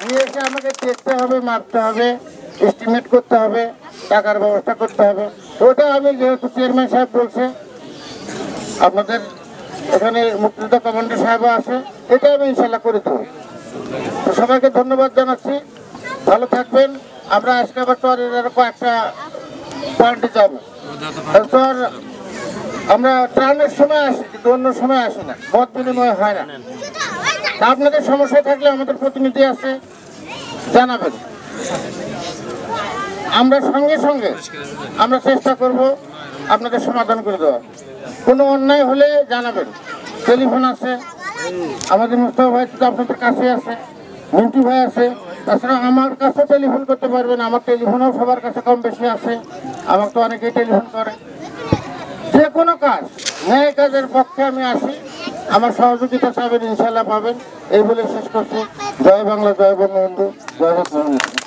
নিয়ে এসে আমাকে দেখতে হবে, মাপতে হবে, এস্টিমেট করতে হবে, টাকার ব্যবস্থা করতে হবে। ওটা আমি যেহেতু চেয়ারম্যান সাহেব বলছে, আপনাদের এখানে মুক্তিযোদ্ধা কমান্ডার সাহেবও আছে, এটা আমি ইনশাল্লাহ করে দেবো। তো সবাইকে ধন্যবাদ জানাচ্ছি, ভালো থাকবেন। আমরা আজকে আবার চরের কয়েকটা পয়েন্টে যাবো। চর আমরা ত্রাণের সময় আসি, কিন্তু অন্য সময় আসি না, মত বিনিময় হয় না। তা আপনাদের সমস্যা থাকলে আমাদের প্রতিনিধি আছে, জানাবেন। আমরা সঙ্গে সঙ্গে আমরা চেষ্টা করব আপনাদের সমাধান করে দেওয়া। কোনো অন্যায় হলে জানাবেন, টেলিফোন আছে, আমাদের মুস্তফা ভাই তো আপনাদের কাছে আছে, মিন্টু ভাই আছে, তাছাড়া আমার কাছে টেলিফোন করতে পারবেন। আমার টেলিফোনও সবার কাছে কম বেশি আছে, আমাকে তো অনেকেই টেলিফোন করে। যে কোনো কাজ, ন্যায় কাজের পক্ষে আমি আসি, আমার সহযোগিতা চাইবেন, ইনশাল্লাহ পাবেন। এই বলে শেষ করছি। জয় বাংলা, জয় বঙ্গবন্ধু, জয় বঙ্গবন্ধু।